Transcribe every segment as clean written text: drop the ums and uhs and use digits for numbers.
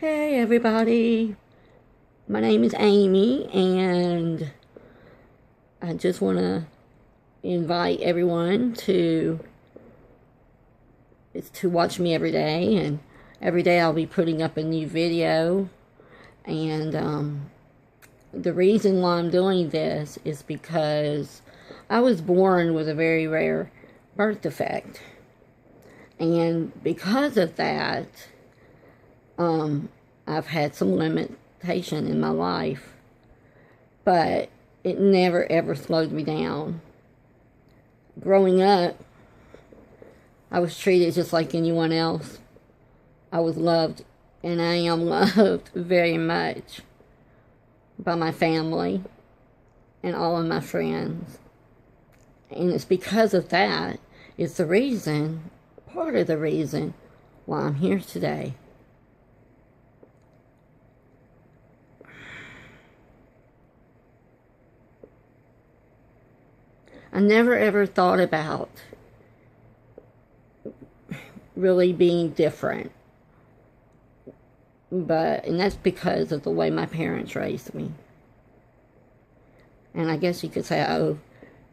Hey everybody, my name is Amy and I just want to invite everyone to watch me every day, and every day I'll be putting up a new video. And the reason why I'm doing this is because I was born with a very rare birth defect, and because of that I've had some limitation in my life, but it never ever slowed me down. Growing up, I was treated just like anyone else. I was loved, and I am loved very much by my family and all of my friends. And it's because of that, it's the reason, part of the reason, why I'm here today. I never ever thought about really being different. And that's because of the way my parents raised me. And I guess you could say I owe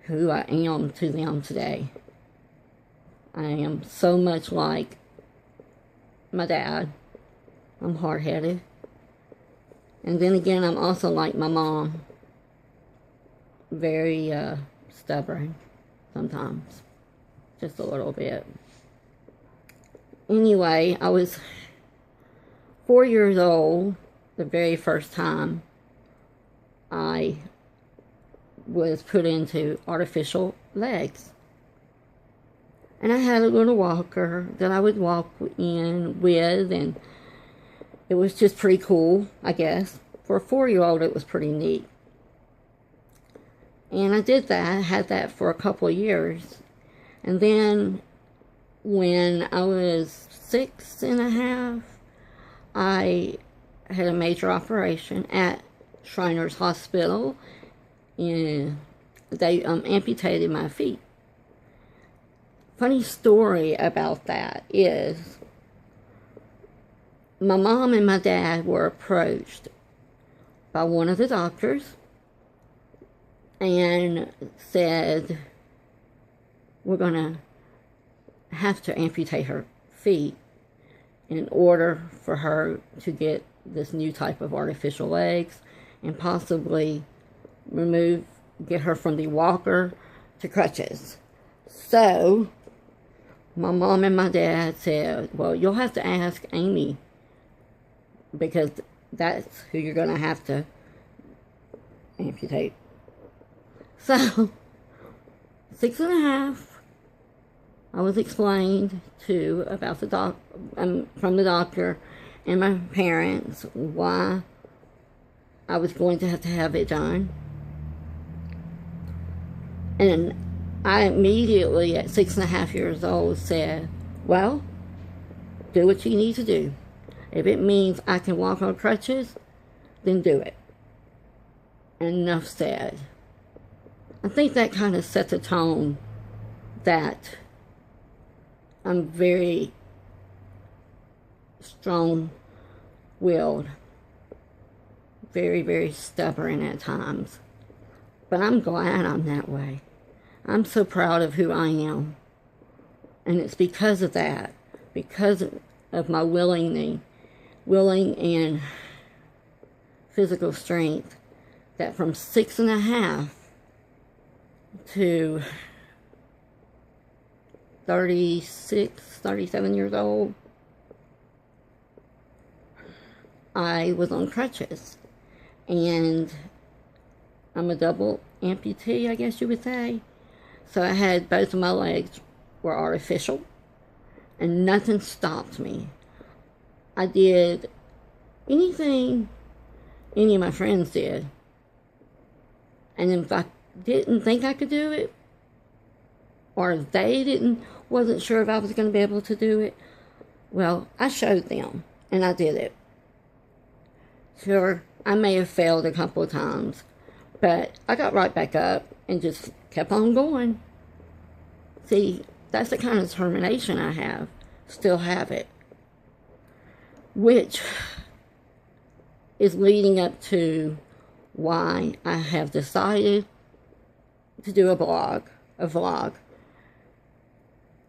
who I am to them today. I am so much like my dad. I'm hard-headed. And then again, I'm also like my mom. Very stubborn sometimes. Just a little bit. Anyway, I was 4 years old the very first time I was put into artificial legs. And I had a little walker that I would walk in with, and it was just pretty cool, I guess. For a 4-year-old, it was pretty neat. And I did that, had that for a couple of years. And then when I was 6.5, I had a major operation at Shriners Hospital. And they amputated my feet. Funny story about that is my mom and my dad were approached by one of the doctors and said, we're going to have to amputate her feet in order for her to get this new type of artificial legs and possibly get her from the walker to crutches. So my mom and my dad said, well, you'll have to ask Amy, because that's who you're going to have to amputate. So 6.5, I was explained to about from the doctor and my parents why I was going to have it done. And I immediately, at 6.5 years old, said, well, do what you need to do. If it means I can walk on crutches, then do it. And enough said. I think that kind of set the tone that I'm very strong-willed, very, very stubborn at times. But I'm glad I'm that way. I'm so proud of who I am. And it's because of that, because of my willing and physical strength, that from 6.5 to 36, 37 years old, I was on crutches. And I'm a double amputee, I guess you would say. So I had both of my legs were artificial, and nothing stopped me. I did anything any of my friends did. And if I didn't think I could do it, or they wasn't sure if I was going to be able to do it, well, I showed them, and I did it. Sure, I may have failed a couple of times, but I got right back up and just kept on going. See, that's the kind of determination I have. Still have it. Which is leading up to why I have decided to do a vlog,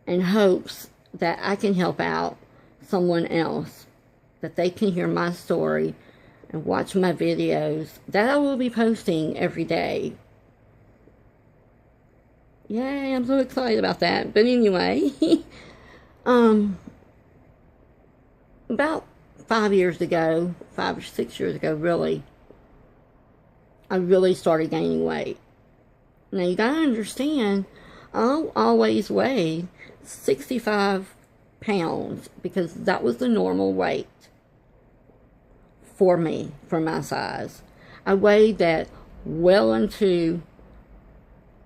in hopes that I can help out someone else, that they can hear my story and watch my videos that I will be posting every day. Yay, I'm so excited about that. But anyway, about 5 years ago, 5 or 6 years ago, really, I really started gaining weight. Now, you gotta understand, I always weighed 65 pounds because that was the normal weight for me, for my size. I weighed that well into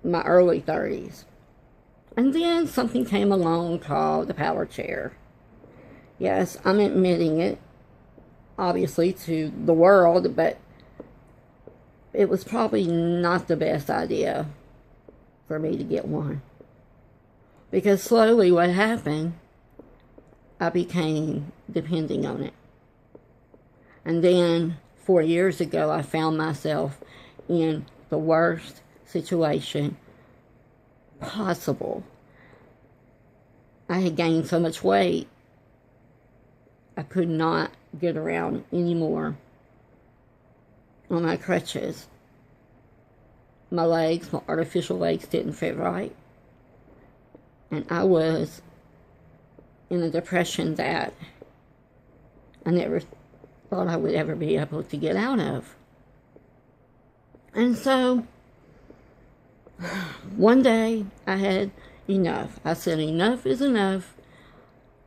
my early 30s. And then something came along called the power chair. Yes, I'm admitting it, obviously, to the world, but it was probably not the best idea for me to get one. Because slowly what happened, I became depending on it. And then 4 years ago, I found myself in the worst situation possible. I had gained so much weight, I could not get around anymore on my crutches. My legs, my artificial legs, didn't fit right. And I was in a depression that I never thought I would ever be able to get out of. And so, one day, I had enough. I said, enough is enough.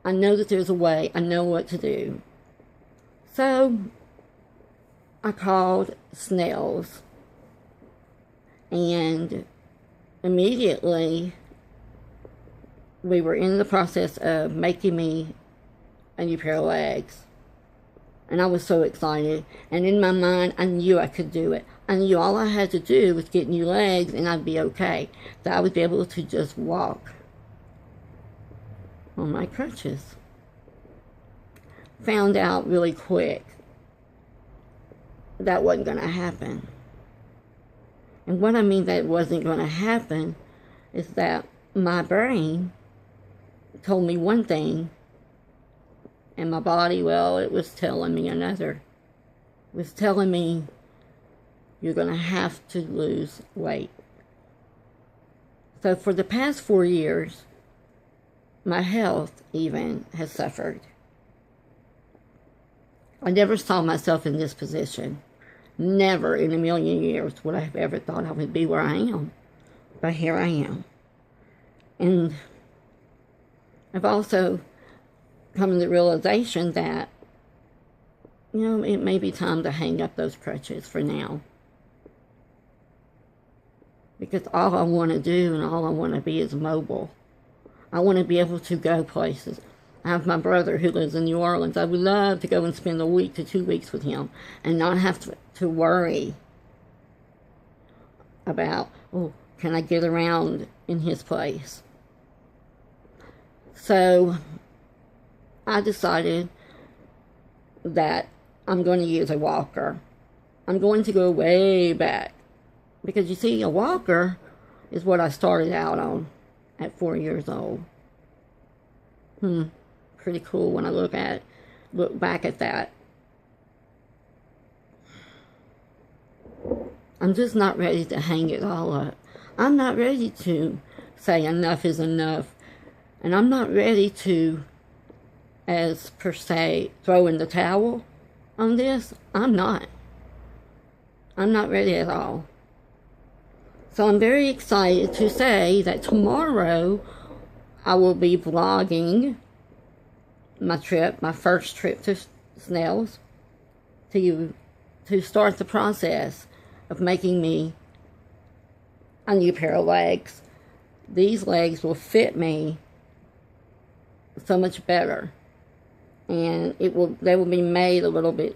I know that there's a way. I know what to do. So, I called Snell's. And immediately, we were in the process of making me a new pair of legs. And I was so excited. And in my mind, I knew I could do it. I knew all I had to do was get new legs and I'd be okay. That I would be able to just walk on my crutches. Found out really quick that wasn't going to happen. And what I mean that it wasn't going to happen is that my brain told me one thing, and my body, well, it was telling me another. It was telling me, you're going to have to lose weight. So for the past 4 years, my health even has suffered. I never saw myself in this position. Never in a million years would I have ever thought I would be where I am. But here I am. And I've also come to the realization that, it may be time to hang up those crutches for now. Because all I want to do and all I want to be is mobile. I want to be able to go places. I have my brother who lives in New Orleans. I would love to go and spend a week to 2 weeks with him and not have to worry about, can I get around in his place? So I decided that I'm going to use a walker. I'm going to go way back. Because you see, a walker is what I started out on at 4 years old. Pretty cool when I look back at that. I'm just not ready to hang it all up. I'm not ready to say enough is enough. And I'm not ready to, as per se, throw in the towel on this. I'm not. I'm not ready at all. So I'm very excited to say that tomorrow I will be vlogging my first trip to Snell's, to start the process of making me a new pair of legs. These legs will fit me so much better, and they will be made a little bit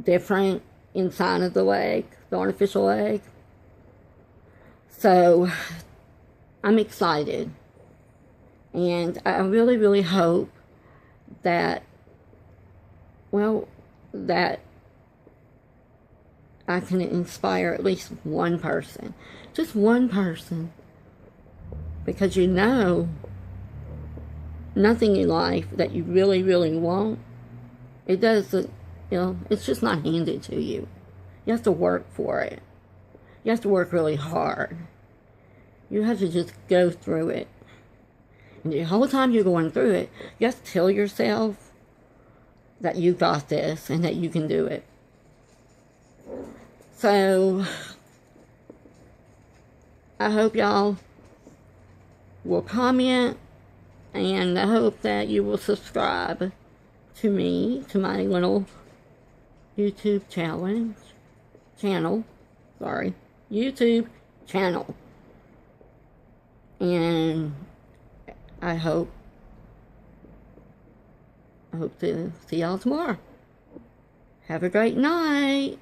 different inside of the leg, the artificial leg. So I'm excited, and I really, really hope that I can inspire at least one person. Just one person. Because you know, nothing in life that you really, really want, it doesn't, it's just not handed to you. You have to work for it. You have to work really hard. You have to just go through it. And the whole time you're going through it, you have to tell yourself that you got this and that you can do it. So, I hope y'all will comment, and I hope that you will subscribe to me, to my little YouTube channel, YouTube channel. And I hope to see y'all tomorrow. Have a great night.